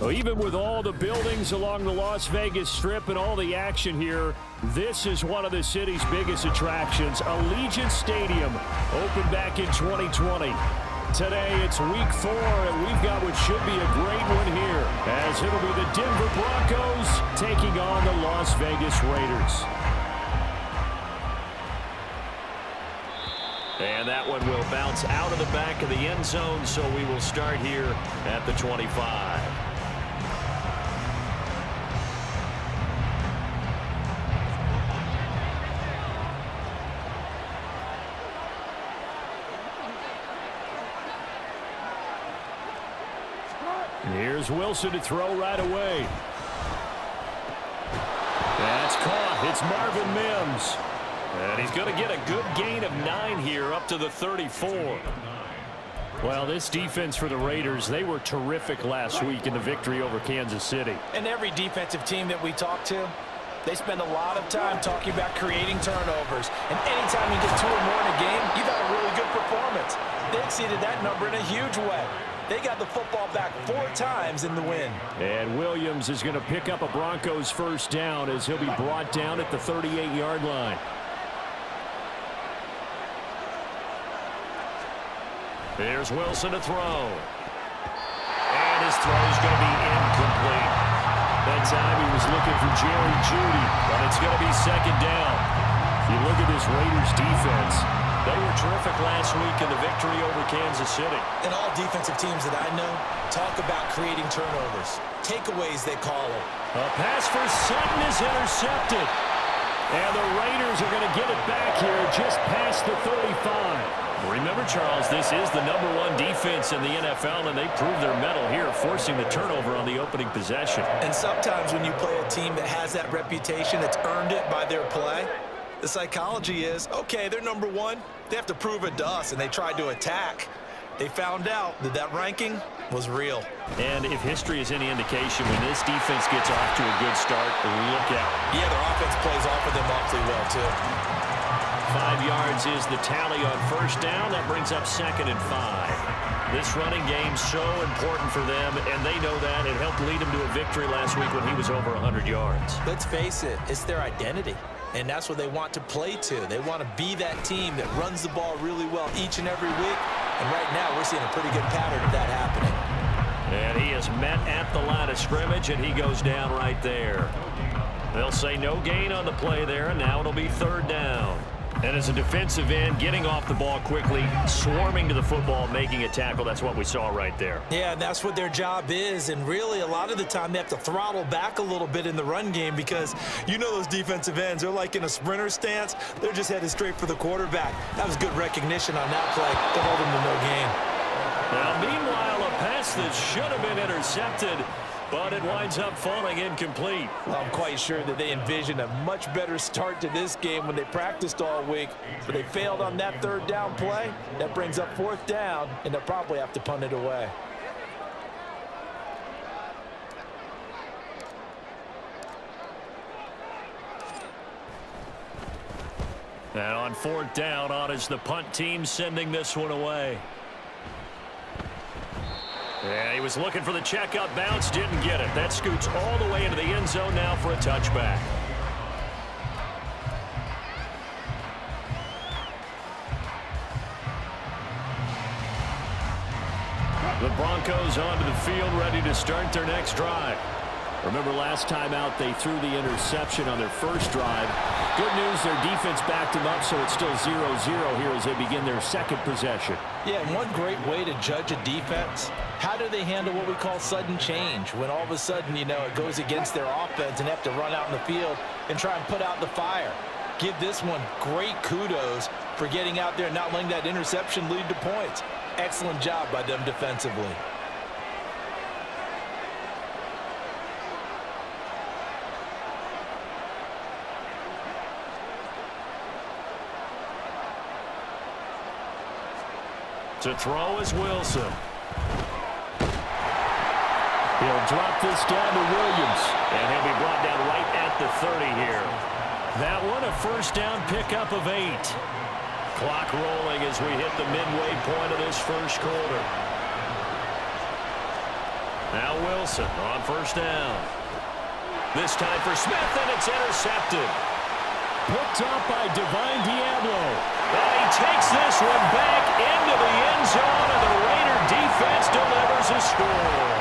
Well, even with all the buildings along the Las Vegas Strip and all the action here, this is one of the city's biggest attractions. Allegiant Stadium opened back in 2020. Today, it's week 4, and we've got what should be a great one here, as it'll be the Denver Broncos taking on the Las Vegas Raiders. And that one will bounce out of the back of the end zone, so we will start here at the 25. Here's Wilson to throw right away. That's caught. It's Marvin Mims. And he's going to get a good gain of 9 here up to the 34. Well, this defense for the Raiders, they were terrific last week in the victory over Kansas City. And every defensive team that we talk to, they spend a lot of time talking about creating turnovers. And anytime you get 2 or more in a game, you've had a really good performance. They exceeded that number in a huge way. They got the football back 4 times in the win. And Williams is going to pick up a Broncos first down as he'll be brought down at the 38-yard line. There's Wilson to throw. And his throw is going to be incomplete. That time he was looking for Jerry Jeudy, but it's going to be second down. You look at this Raiders defense. They were terrific last week in the victory over Kansas City. And all defensive teams that I know talk about creating turnovers. Takeaways, they call it. A pass for Sutton is intercepted. And the Raiders are going to get it back here just past the 35. Remember, Charles, this is the #1 defense in the NFL, and they proved their mettle here, forcing the turnover on the opening possession. And sometimes when you play a team that has that reputation, that's earned it by their play, the psychology is, okay, they're #1. They have to prove it to us, and they tried to attack. They found out that that ranking was real. And if history is any indication, when this defense gets off to a good start, look out. Yeah, their offense plays off of them awfully well, too. 5 yards is the tally on first down. That brings up 2nd and 5. This running game so important for them, and they know that. It helped lead them to a victory last week when he was over 100 yards. Let's face it, it's their identity. And that's what they want to play to. They want to be that team that runs the ball really well each and every week. And right now, we're seeing a pretty good pattern of that happening. And he is met at the line of scrimmage, and he goes down right there. They'll say no gain on the play there, and now it'll be 3rd down. And as a defensive end, getting off the ball quickly, swarming to the football, making a tackle, that's what we saw right there. Yeah, and that's what their job is. And really, a lot of the time, they have to throttle back a little bit in the run game because you know those defensive ends, they're like in a sprinter stance. They're just headed straight for the quarterback. That was good recognition on that play to hold them to no gain. Now, meanwhile, a pass that should have been intercepted, but it winds up falling incomplete. Well, I'm quite sure that they envisioned a much better start to this game when they practiced all week, but they failed on that 3rd down play. That brings up 4th down, and they'll probably have to punt it away. And on 4th down, on is the punt team sending this one away. Yeah, he was looking for the checkout bounce, didn't get it. That scoots all the way into the end zone now for a touchback. The Broncos onto the field, ready to start their next drive. Remember last time out, they threw the interception on their first drive. Good news, their defense backed them up, so it's still 0-0 here as they begin their 2nd possession. Yeah, and one great way to judge a defense, how do they handle what we call sudden change? When all of a sudden, you know, it goes against their offense and they have to run out in the field and try and put out the fire. Give this one great kudos for getting out there and not letting that interception lead to points. Excellent job by them defensively. To throw is Wilson. He'll drop this down to Williams, and he'll be brought down right at the 30 here. That one, a first down pickup of 8. Clock rolling as we hit the midway point of this first quarter. Now Wilson on first down. This time for Smith, and it's intercepted. Picked up by Divine Diablo. And he takes this one back into the end zone, and the Raider defense delivers a score.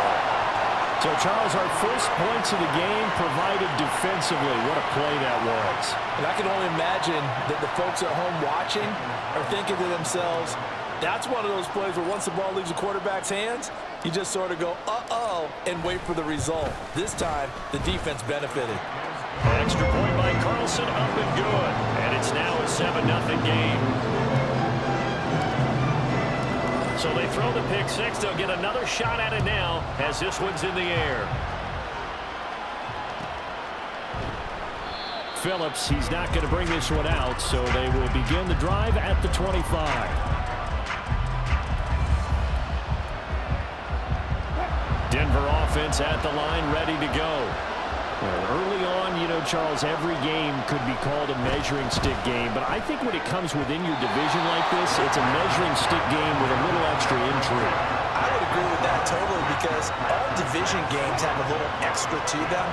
So, Charles, our first points of the game provided defensively. What a play that was. And I can only imagine that the folks at home watching are thinking to themselves, that's one of those plays where once the ball leaves the quarterback's hands, you just sort of go, uh-oh, and wait for the result. This time, the defense benefited. Extra point by Carlson, up and good. And it's now a 7-0 game. So they throw the pick six. They'll get another shot at it now as this one's in the air. Phillips, he's not going to bring this one out, so they will begin the drive at the 25. Denver offense at the line, ready to go. Well, early on, you know, Charles, every game could be called a measuring stick game. But I think when it comes within your division like this, it's a measuring stick game with a little extra intrigue. I would agree with that totally because all division games have a little extra to them.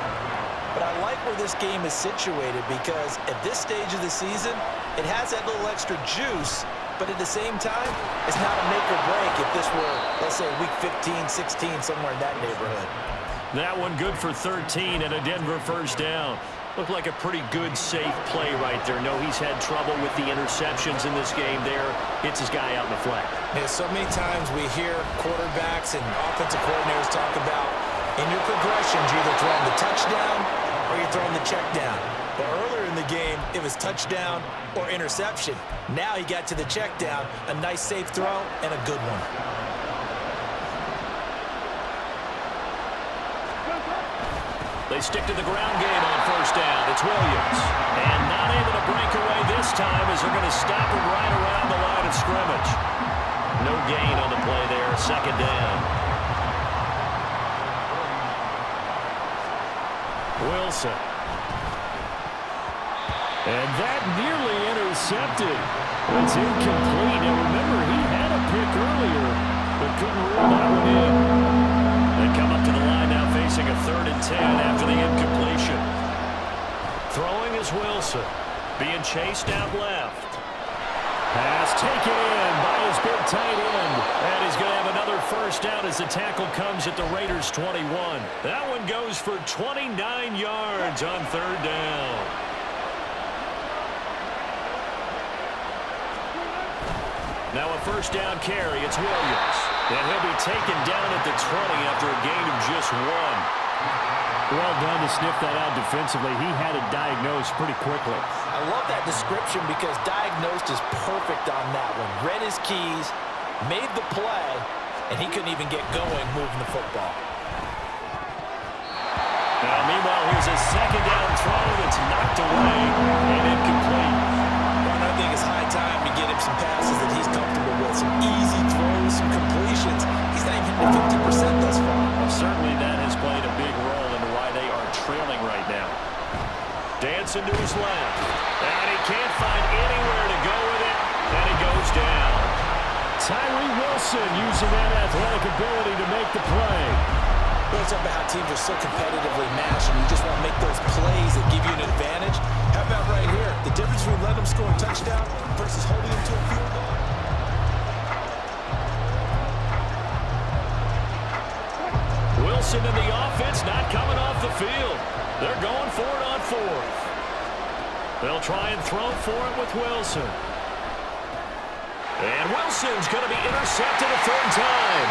But I like where this game is situated because at this stage of the season, it has that little extra juice. But at the same time, it's not a make or break if this were, let's say, week 15, 16, somewhere in that neighborhood. That one good for 13 and a Denver first down. Looked like a pretty good, safe play right there. No, he's had trouble with the interceptions in this game there. Hits his guy out in the flat. Yeah, so many times we hear quarterbacks and offensive coordinators talk about in your progressions, you're either throwing the touchdown or you're throwing the check down. But earlier in the game, it was touchdown or interception. Now he got to the check down, a nice safe throw, and a good one. They stick to the ground game on first down. It's Williams. And not able to break away this time as they're going to stop him right around the line of scrimmage. No gain on the play there. Second down. Wilson. And that nearly intercepted. It's incomplete. Now remember, he had a pick earlier, but couldn't rule that one in. They come up to the line now facing a 3rd and 10 after the incompletion. Throwing is Wilson. Being chased out left. Pass taken in by his big tight end. And he's going to have another first down as the tackle comes at the Raiders' 21. That one goes for 29 yards on 3rd down. Now a first down carry. It's Williams. And he'll be taken down at the 20 after a gain of just 1. Well done to sniff that out defensively. He had it diagnosed pretty quickly. I love that description because diagnosed is perfect on that one. Read his keys, made the play, and he couldn't even get going moving the football. Now, meanwhile, here's a second down throw that's knocked away and incomplete. Well, I think it's high time to get him some passes that he's comfortable with, some easy throws, some completions. He's not even hitting 50% thus far. Well, certainly that has played a big role into why they are trailing right now. Dancing to his left. And he can't find anywhere to go with it, and he goes down. Tyree Wilson using that athletic ability to make the play. Well, it's about how teams are so competitively matched, and you just want to make those plays that give you an advantage. How about right here? The difference between letting them score a touchdown versus holding them to a field goal. Wilson and the offense not coming off the field. They're going for it on 4th. They'll try and throw for it with Wilson. And Wilson's going to be intercepted a 3rd time.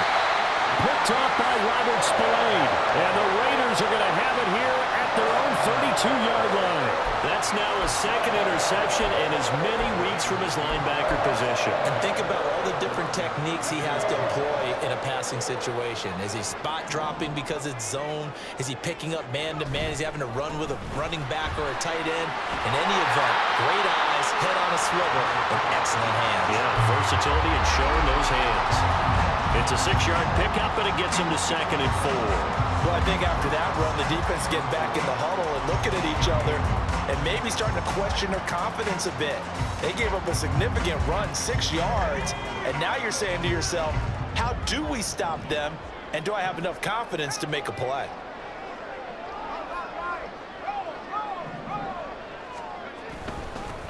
Picked off by Robert Spillane. And the Raiders are going to have it here at their own 32-yard line. That's now a 2nd interception in as many weeks from his linebacker position. And think about all the different techniques he has to employ in a passing situation. Is he spot dropping because it's zone? Is he picking up man-to-man? Is he having to run with a running back or a tight end? In any event, great eyes, head on a swivel, and excellent hands. Yeah, versatility and showing those hands. It's a 6-yard pickup, and it gets him to 2nd and 4. Well, I think after that run, the defense getting back in the huddle and looking at each other and maybe starting to question their confidence a bit. They gave up a significant run, 6 yards, and now you're saying to yourself, how do we stop them And do I have enough confidence to make a play?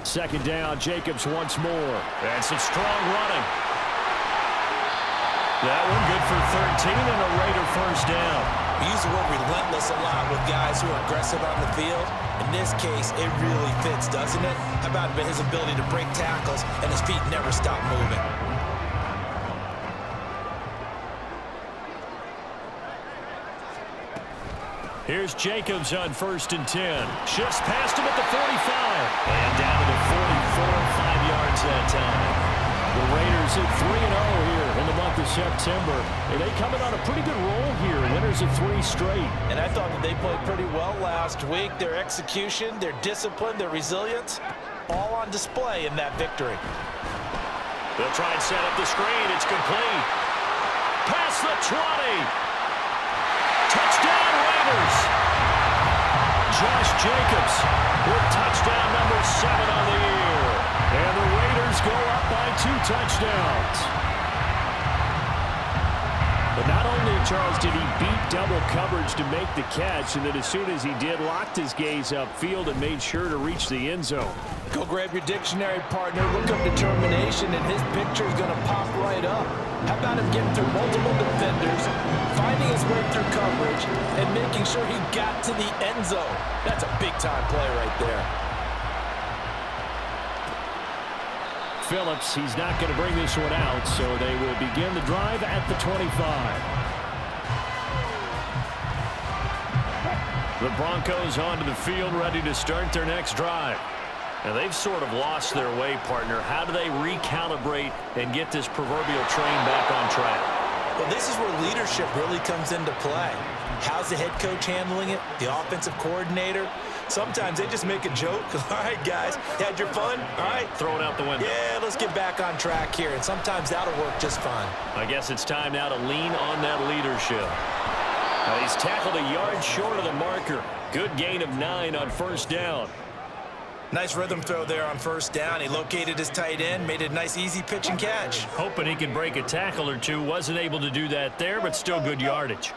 Second down, Jacobs once more. And some strong running. That one good for 13 and a Raider first down. We use the word relentless a lot with guys who are aggressive on the field. In this case, it really fits, doesn't it? How about his ability to break tackles and his feet never stop moving? Here's Jacobs on 1st and 10. Shifts past him at the 45. And down to the 44, 5 yards that time. The Raiders at 3-0 here in the month of September. And they come in on a pretty good roll here. Winners of 3 straight. And I thought that they played pretty well last week. Their execution, their discipline, their resilience, all on display in that victory. They'll try and set up the screen. It's complete. Past the 20. Touchdown Raiders. Josh Jacobs with touchdown number 7 on the year. And the Raiders go up by 2 touchdowns. But not only, Charles, did he beat double coverage to make the catch, and then as soon as he did, locked his gaze upfield and made sure to reach the end zone. Go grab your dictionary, partner. Look up determination, and his picture is going to pop right up. How about him getting through multiple defenders, finding his way through coverage, and making sure he got to the end zone? That's a big-time play right there. Phillips, he's not going to bring this one out, so they will begin the drive at the 25. The Broncos onto the field, ready to start their next drive. Now, they've sort of lost their way, partner. How do they recalibrate and get this proverbial train back on track? Well, this is where leadership really comes into play. How's the head coach handling it? The offensive coordinator? Sometimes they just make a joke. All right, guys, had your fun? All right. Throw it out the window. Yeah, let's get back on track here. And sometimes that'll work just fine. I guess it's time now to lean on that leadership. Now, he's tackled a yard short of the marker. Good gain of 9 on 1st down. Nice rhythm throw there on 1st down. He located his tight end, made a nice easy pitch and catch. Hoping he could break a tackle or two. Wasn't able to do that there, but still good yardage.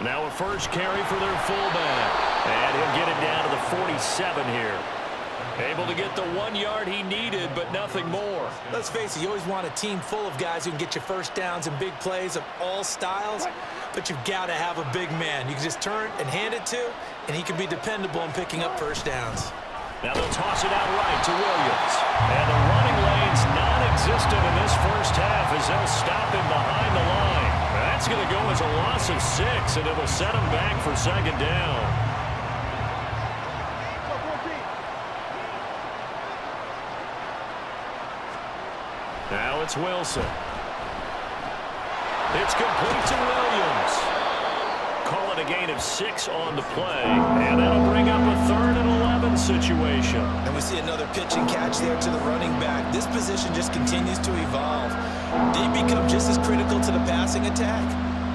Now a first carry for their fullback. And he'll get it down to the 47 here. Able to get the 1 yard he needed, but nothing more. Let's face it, you always want a team full of guys who can get you first downs and big plays of all styles, but you've got to have a big man you can just turn and hand it to, and he can be dependable in picking up first downs. Now they'll toss it out right to Williams. And the running lane's non-existent in this first half as they'll stop him behind the line. That's going to go as a loss of 6, and it'll set him back for 2nd down. Now it's Wilson. It's complete to Williams. Call it a gain of 6 on the play, and that'll bring up a 3rd and 11 situation. And we see another pitch and catch there to the running back. This position just continues to evolve. They become just as critical to the passing attack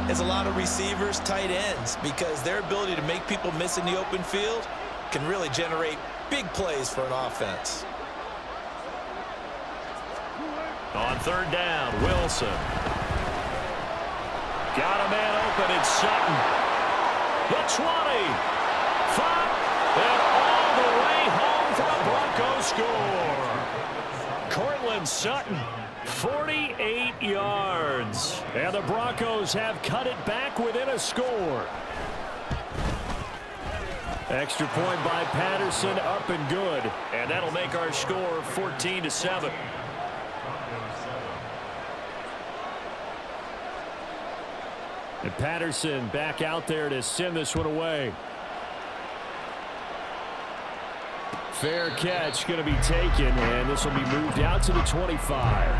as a lot of receivers, tight ends, because their ability to make people miss in the open field can really generate big plays for an offense. On 3rd down, Wilson. Got a man open, it's Sutton. The 20. 5. And all the way home for the Broncos score. Cortland Sutton, 48 yards. And the Broncos have cut it back within a score. Extra point by Patterson, up and good. And that'll make our score 14-7. And Patterson back out there to send this one away. Fair catch going to be taken, and this will be moved out to the 25.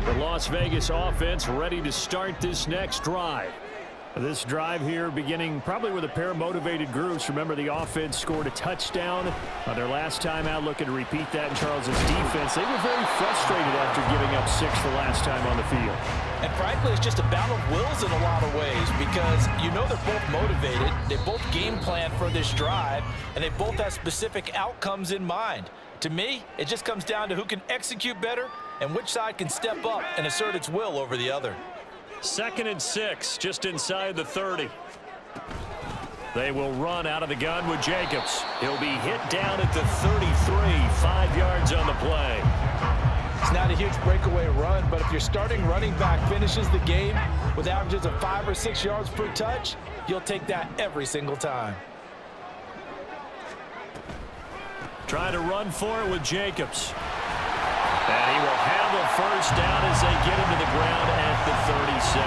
The Las Vegas offense ready to start this next drive. This drive here beginning probably with a pair of motivated groups. Remember, the offense scored a touchdown on their last time out, looking to repeat that in Charles's defense. They were very frustrated after giving up 6 the last time on the field. And frankly, it's just a battle of wills in a lot of ways because you know they're both motivated. They both game plan for this drive, and they both have specific outcomes in mind. To me, it just comes down to who can execute better and which side can step up and assert its will over the other. 2nd and 6, just inside the 30. They will run out of the gun with Jacobs. He'll be hit down at the 33, 5 yards on the play. It's not a huge breakaway run, but if your starting running back finishes the game with averages of 5 or 6 yards per touch, you'll take that every single time. Try to run for it with Jacobs. And he will have a first down as they get him to the ground at the 37.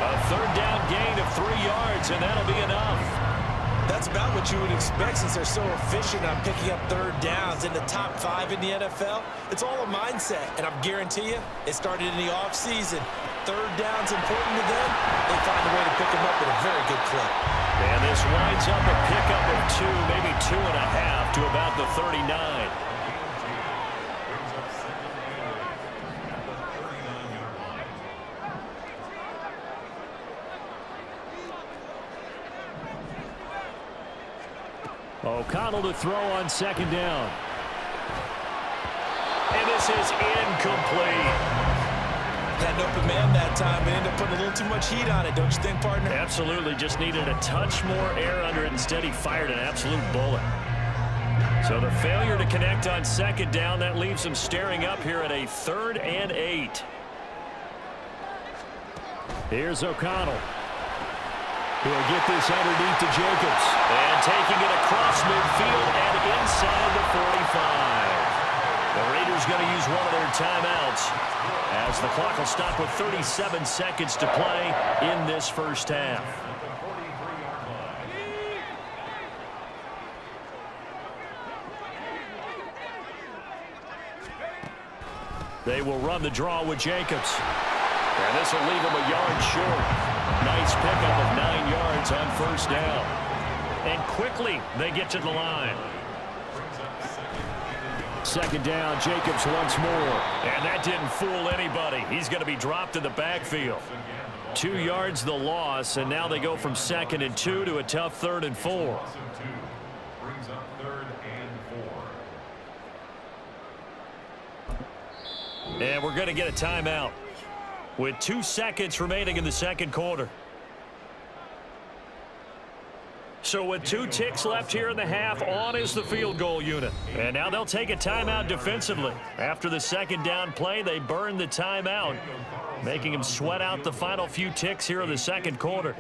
A 3rd down gain of 3 yards, and that'll be enough. That's about what you would expect since they're so efficient on picking up 3rd downs in the top 5 in the NFL. It's all a mindset, and I guarantee you, it started in the offseason. 3rd down's important to them. They find a way to pick them up at a very good clip. And this winds up a pickup of 2, maybe 2.5 to about the 39. O'Connell to throw on 2nd down. And this is incomplete. Had an open man that time, but ended up putting a little too much heat on it, don't you think, partner? Absolutely, just needed a touch more air under it. Instead, he fired an absolute bullet. So the failure to connect on 2nd down, that leaves him staring up here at a 3rd and 8. Here's O'Connell. He'll get this underneath to Jacobs. And taking it across midfield and inside the 45. The Raiders going to use one of their timeouts as the clock will stop with 37 seconds to play in this first half. They will run the draw with Jacobs. And this will leave him a yard short. Nice pickup of 9 yards on 1st down. And quickly they get to the line. 2nd down, Jacobs once more. And that didn't fool anybody. He's going to be dropped in the backfield. 2 yards the loss, and now they go from 2nd and 2 to a tough 3rd and 4. And we're going to get a timeout with 2 seconds remaining in the 2nd quarter. So with 2 ticks left here in the half, on is the field goal unit. And now they'll take a timeout defensively. After the 2nd down play, they burn the timeout, making them sweat out the final few ticks here in the 2nd quarter.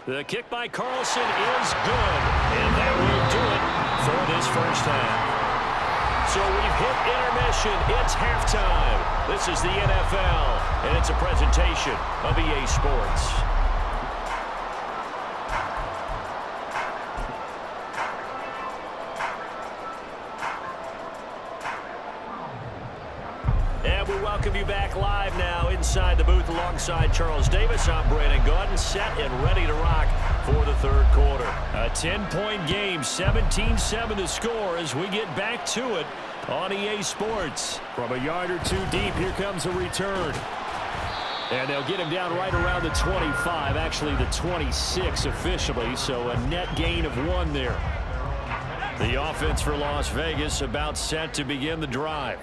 The kick by Carlson is good, and that will do it for this first half. So we've hit intermission. It's halftime. This is the NFL, and it's a presentation of EA Sports. And we welcome you back live now inside the booth alongside Charles Davis. I'm Brandon Gaudin, set and ready to rock for the 3rd quarter. A 10-point game, 17-7 to score as we get back to it on EA Sports. From a yard or 2 deep, here comes a return. And they'll get him down right around the 25, actually the 26 officially, so a net gain of 1 there. The offense for Las Vegas about set to begin the drive.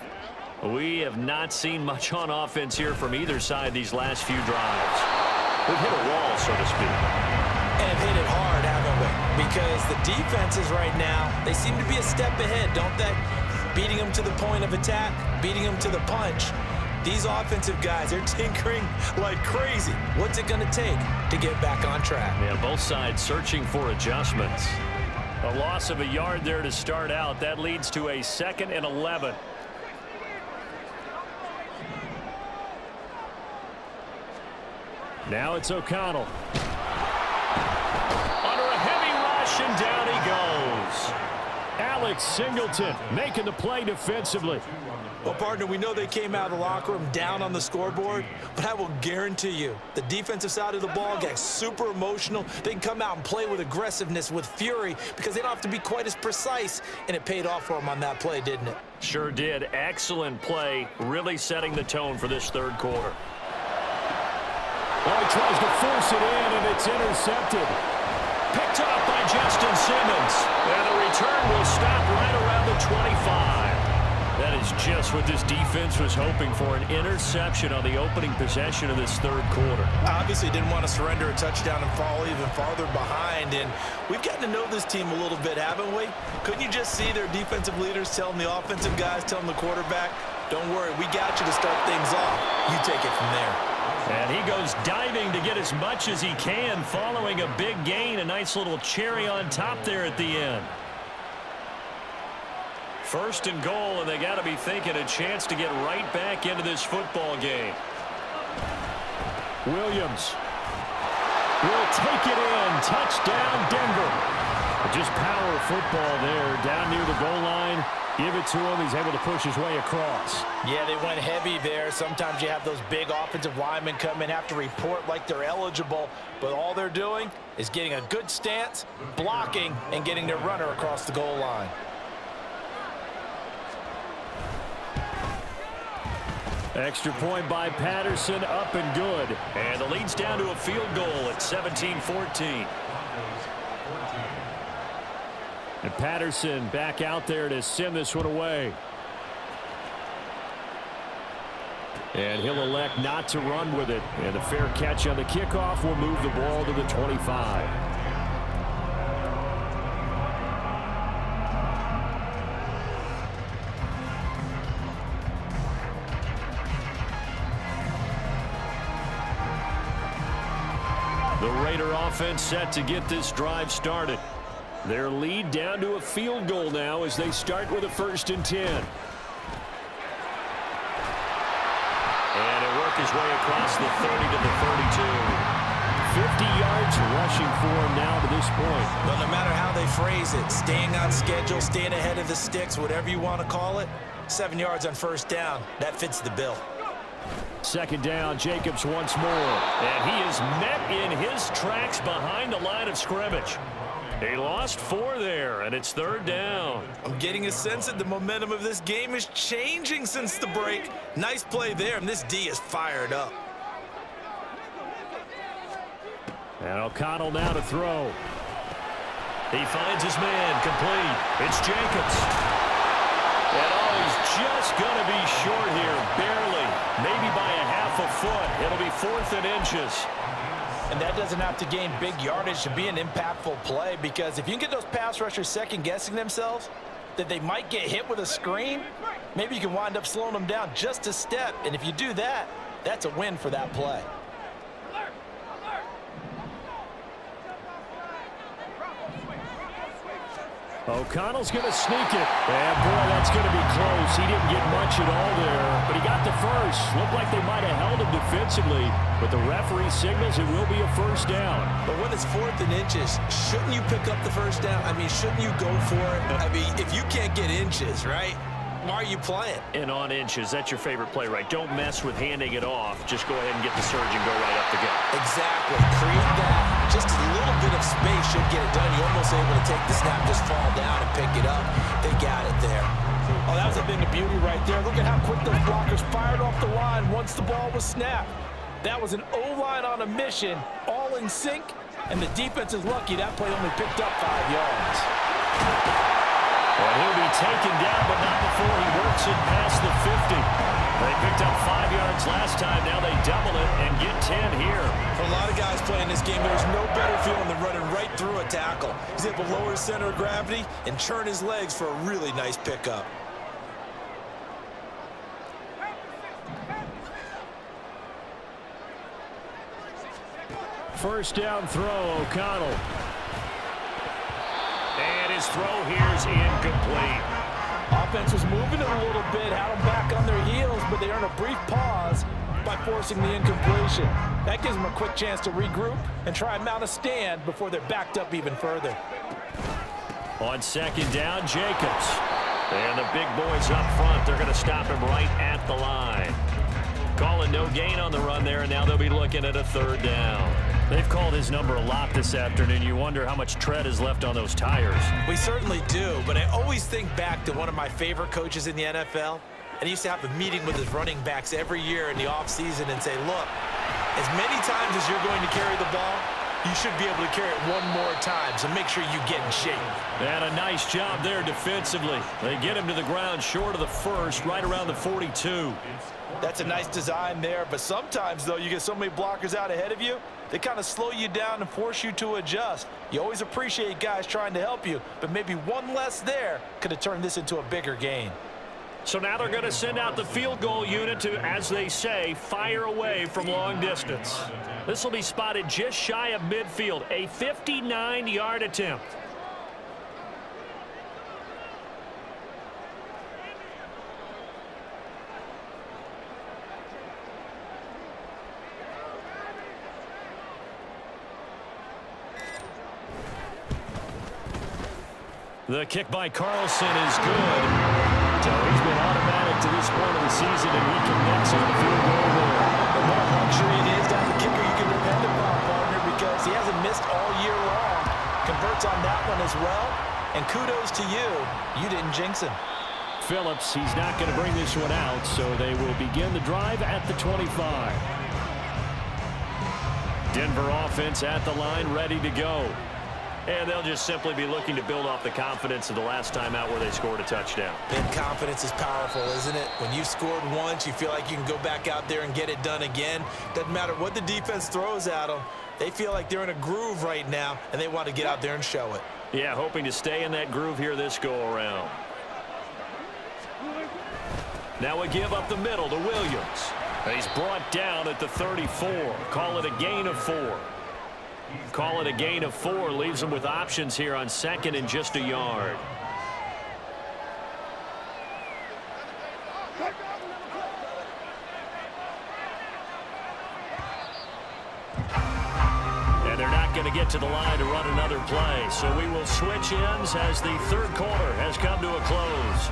We have not seen much on offense here from either side these last few drives. We've hit a wall, so to speak. And hit it hard, haven't we? Because the defenses right now, they seem to be a step ahead, don't they? Beating them to the point of attack, beating them to the punch. These offensive guys, they're tinkering like crazy. What's it going to take to get back on track? Yeah, both sides searching for adjustments. A loss of a yard there to start out. That leads to a 2nd and 11. Now it's O'Connell. Under a heavy rush, and down he goes. Alex Singleton making the play defensively. Well, partner, we know they came out of the locker room down on the scoreboard, but I will guarantee you the defensive side of the ball gets super emotional. They can come out and play with aggressiveness, with fury, because they don't have to be quite as precise, and it paid off for them on that play, didn't it? Sure did. Excellent play, really setting the tone for this third quarter. Well, he tries to force it in, and it's intercepted. Picked off by Justin Simmons. And the return will stop right around the 25. That is just what this defense was hoping for, an interception on the opening possession of this third quarter. Obviously didn't want to surrender a touchdown and fall even farther behind, and we've gotten to know this team a little bit, haven't we? Couldn't you just see their defensive leaders telling the offensive guys, telling the quarterback, don't worry, we got you to start things off. You take it from there. And he goes diving to get as much as he can, following a big gain, a nice little cherry on top there at the end. First and goal, and they got to be thinking a chance to get right back into this football game. Williams will take it in. Touchdown, Denver. Just power football there down near the goal line. Give it to him. He's able to push his way across. Yeah, they went heavy there. Sometimes you have those big offensive linemen come in, have to report like they're eligible, but all they're doing is getting a good stance, blocking, and getting their runner across the goal line. Extra point by Patterson, up and good. And the lead's down to a field goal at 17-14. And Patterson back out there to send this one away. And he'll elect not to run with it. And the fair catch on the kickoff will move the ball to the 25. The Raider offense set to get this drive started. Their lead down to a field goal now as they start with a 1st and 10. And it worked his way across the 30 to the 32. 50 yards rushing for him now to this point. But no matter how they phrase it, staying on schedule, staying ahead of the sticks, whatever you want to call it, 7 yards on 1st down, that fits the bill. 2nd down, Jacobs once more. And he is met in his tracks behind the line of scrimmage. He lost 4 there, and it's 3rd down. I'm getting a sense that the momentum of this game is changing since the break. Nice play there, and this D is fired up. And O'Connell now to throw. He finds his man, complete. It's Jacobs. And he's just going to be short here, barely. Maybe by a half a foot. It'll be 4th and inches. And that doesn't have to gain big yardage to be an impactful play, because if you can get those pass rushers second-guessing themselves, that they might get hit with a screen, maybe you can wind up slowing them down just a step. And if you do that, that's a win for that play. O'Connell's going to sneak it. And, boy, that's going to be close. He didn't get much at all there, but he got the first. Looked like they might have held him defensively, but the referee signals it will be a 1st down. But when it's 4th and inches, shouldn't you pick up the 1st down? I mean, shouldn't you go for it? I mean, if you can't get inches, right, why are you playing? And on inches, that's your favorite play, right? Don't mess with handing it off. Just go ahead and get the surge and go right up the gut. Exactly. Create that. Just a little bit of space should get it done. You're almost able to take the snap, just fall down and pick it up. They got it there. Oh, that was a thing of beauty right there. Look at how quick those blockers fired off the line once the ball was snapped. That was an O-line on a mission, all in sync, and the defense is lucky that play only picked up 5 yards. Well, he'll be taken down, but not before he works it past the 50. They picked up 5 yards last time. Now they double it and get 10 here. For a lot of guys playing this game, there's no better feeling than running right through a tackle. He's able to lower his center of gravity and churn his legs for a really nice pickup. First down throw, O'Connell. And his throw here's incomplete. Offense was moving it a little bit, had them back on their heels, but they earned a brief pause by forcing the incompletion. That gives them a quick chance to regroup and try and mount a stand before they're backed up even further. On second down, Jacobs. And the big boys up front, they're going to stop him right at the line. Calling no gain on the run there, and now they'll be looking at a third down. They've called his number a lot this afternoon. You wonder how much tread is left on those tires. We certainly do, but I always think back to one of my favorite coaches in the NFL. And he used to have a meeting with his running backs every year in the offseason and say, look, as many times as you're going to carry the ball, you should be able to carry it one more time, so make sure you get in shape. And a nice job there defensively. They get him to the ground short of the first, right around the 42. That's a nice design there, but sometimes, though, you get so many blockers out ahead of you, they kind of slow you down and force you to adjust. You always appreciate guys trying to help you, but maybe one less there could have turned this into a bigger gain. So now they're going to send out the field goal unit to, as they say, fire away from long distance. This will be spotted just shy of midfield, a 59-yard attempt. The kick by Carlson is good. So he's been automatic to this point of the season, and he connects on the field goal there. The more luxury it is to have a kicker you can depend upon, partner, because he hasn't missed all year long. Converts on that one as well, and kudos to you. You didn't jinx him. Phillips, he's not going to bring this one out, so they will begin the drive at the 25. Denver offense at the line, ready to go. And they'll just simply be looking to build off the confidence of the last time out where they scored a touchdown. And confidence is powerful, isn't it? When you've scored once, you feel like you can go back out there and get it done again. Doesn't matter what the defense throws at them. They feel like they're in a groove right now, and they want to get out there and show it. Yeah, hoping to stay in that groove here this go-around. Now a give up the middle to Williams. He's brought down at the 34. Call it a gain of 4. Call it a gain of 4. Leaves them with options here on second and just a yard. And they're not going to get to the line to run another play. So we will switch ends as the third quarter has come to a close.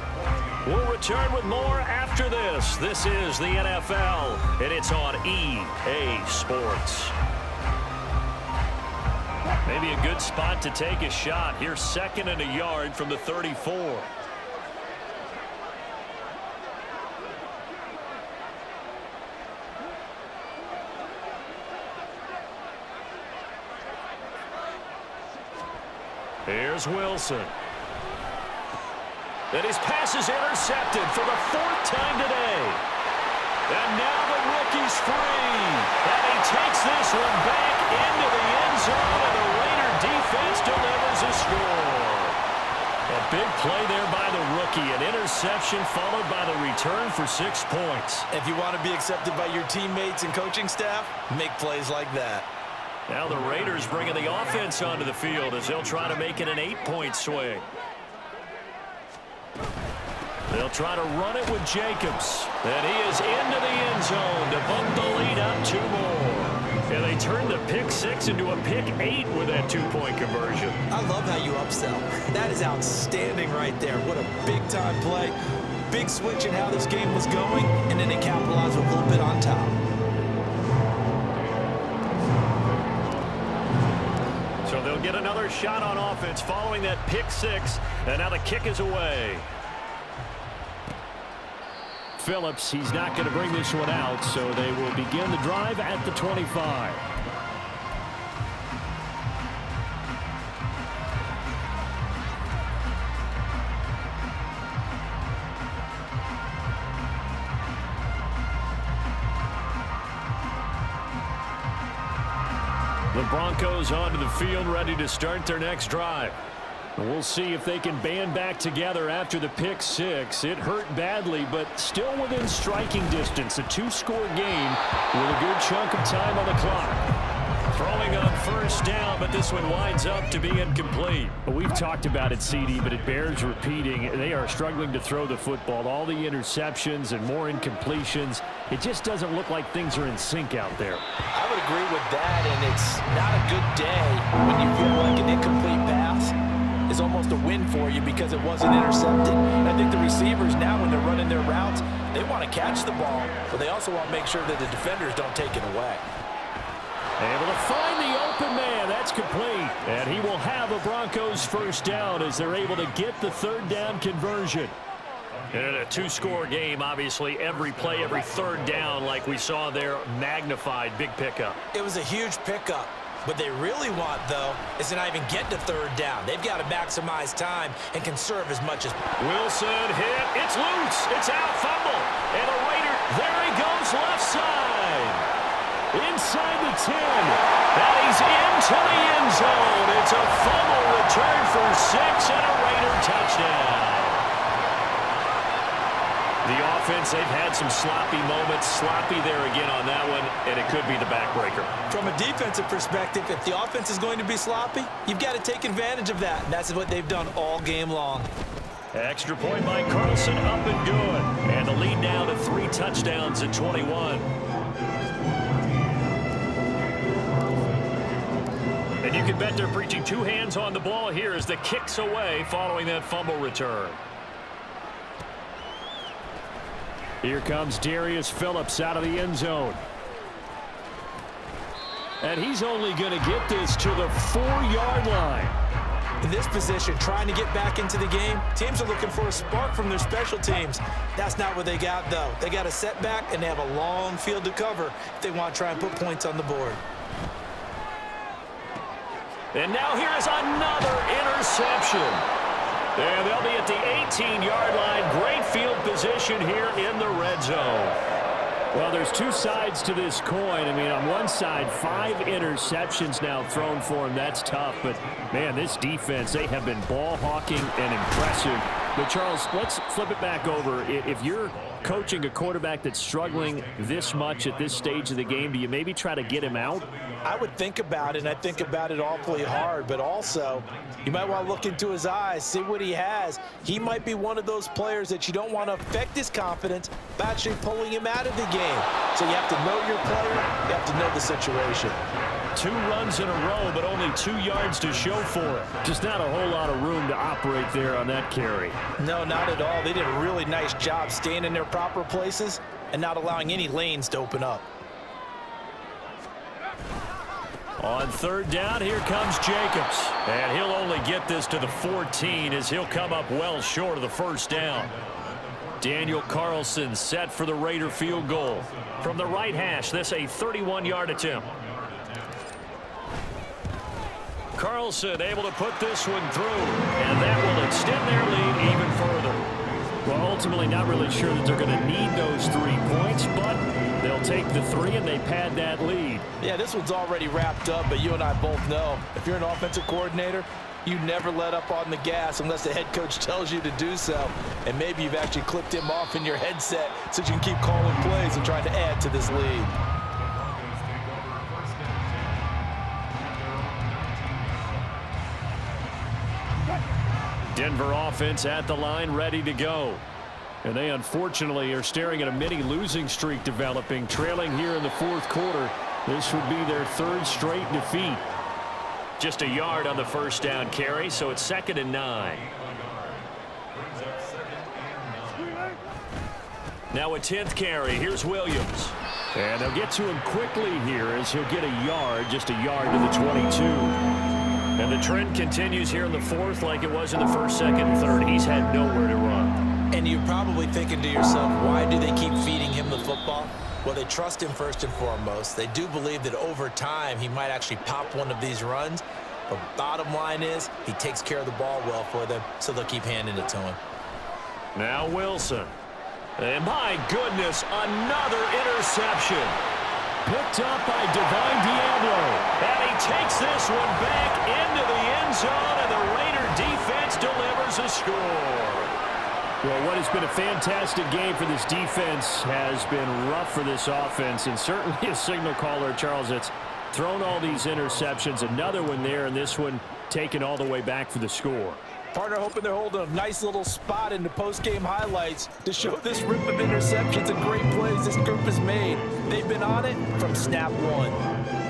We'll return with more after this. This is the NFL, and it's on EA Sports. Maybe a good spot to take a shot. Here's second and a yard from the 34. Here's Wilson. And his pass is intercepted for the 4th time today. And now the rookie's free. And he takes this one back into the end zone, and the Raider defense delivers a score. A big play there by the rookie. An interception followed by the return for 6 points. If you want to be accepted by your teammates and coaching staff, make plays like that. Now the Raiders bringing the offense onto the field as they'll try to make it an 8-point swing. They'll try to run it with Jacobs. And he is into the end zone to bump the lead up 2 more. And they turn the pick 6 into a pick 8 with that 2-point conversion. I love how you upsell. That is outstanding right there. What a big-time play. Big switch in how this game was going, and then they capitalized with a little bit on top. So they'll get another shot on offense following that pick 6. And now the kick is away. Phillips, he's not going to bring this one out, so they will begin the drive at the 25. The Broncos onto the field, ready to start their next drive. We'll see if they can band back together after the pick 6. It hurt badly, but still within striking distance. A 2-score game with a good chunk of time on the clock. Throwing on first down, but this one winds up to be incomplete. We've talked about it, CD, but it bears repeating. They are struggling to throw the football. All the interceptions and more incompletions. It just doesn't look like things are in sync out there. I would agree with that, and it's not a good day when you feel like an incomplete pass. is almost a win for you because it wasn't intercepted. And I think the receivers now, when they're running their routes, they want to catch the ball, but they also want to make sure that the defenders don't take it away. Able to find the open man. That's complete. And he will have a Broncos first down as they're able to get the third down conversion. In a two-score game, obviously, every play, every third down, like we saw there, magnified, big pickup. It was a huge pickup. What they really want, though, is to not even get to third down. They've got to maximize time and conserve as much as... Wilson hit. It's loose. It's out. Fumble. And a Raider. There he goes left side. Inside the 10. And he's into the end zone. It's a fumble return for 6 and a Raider touchdown. The offense, they've had some sloppy moments. Sloppy there again on that one, and it could be the backbreaker. From a defensive perspective, if the offense is going to be sloppy, you've got to take advantage of that. And that's what they've done all game long. Extra point by Carlson, up and good. And the lead now to 3 touchdowns at 21. And you can bet they're preaching 2 hands on the ball here as the kick's away following that fumble return. Here comes Darius Phillips out of the end zone. And he's only going to get this to the 4-yard line. In this position, trying to get back into the game, teams are looking for a spark from their special teams. That's not what they got, though. They got a setback, and they have a long field to cover if they want to try and put points on the board. And now here is another interception. And they'll be at the 18-yard line. Great field position here in the red zone. Well, there's 2 sides to this coin. I mean, on one side, 5 interceptions now thrown for him. That's tough. But, man, this defense, they have been ball hawking and impressive. But, Charles, let's flip it back over. If you're coaching a quarterback that's struggling this much at this stage of the game, do you maybe try to get him out? I would think about it, and I think about it awfully hard, but also you might want to look into his eyes, see what he has. He might be one of those players that you don't want to affect his confidence by actually pulling him out of the game. So you have to know your player, you have to know the situation. 2 runs in a row, but only 2 yards to show for it. Just not a whole lot of room to operate there on that carry. No, not at all. They did a really nice job staying in their proper places and not allowing any lanes to open up. On third down, here comes Jacobs. And he'll only get this to the 14 as he'll come up well short of the first down. Daniel Carlson set for the Raider field goal. From the right hash, this a 31-yard attempt. Carlson able to put this one through, and that will extend their lead even further. Well, ultimately not really sure that they're going to need those 3 points, but they'll take the 3 and they pad that lead. Yeah, this one's already wrapped up, but you and I both know if you're an offensive coordinator, you never let up on the gas unless the head coach tells you to do so. And maybe you've actually clipped him off in your headset so you can keep calling plays and trying to add to this lead. Denver offense at the line, ready to go. And they unfortunately are staring at a mini losing streak developing, trailing here in the 4th quarter. This would be their 3rd straight defeat. Just a yard on the first down carry, so it's 2nd and 9. Now a 10th carry. Here's Williams. And they'll get to him quickly here as he'll get a yard, just a yard to the 22. And the trend continues here in the 4th like it was in the 1st, 2nd, and 3rd. He's had nowhere to run. And you're probably thinking to yourself, why do they keep feeding him the football? Well, they trust him first and foremost. They do believe that over time he might actually pop one of these runs. But bottom line is he takes care of the ball well for them, so they'll keep handing it to him. Now Wilson. And my goodness, another interception. Picked up by Divine Diablo. And he takes this one back into the end zone, and the Raider defense delivers a score. Well, what has been a fantastic game for this defense has been rough for this offense, and certainly a signal caller, Charles, that's thrown all these interceptions. Another one there, and this one taken all the way back for the score. Partner hoping they're holding a nice little spot in the post-game highlights to show this rip of interceptions and great plays this group has made. They've been on it from snap 1.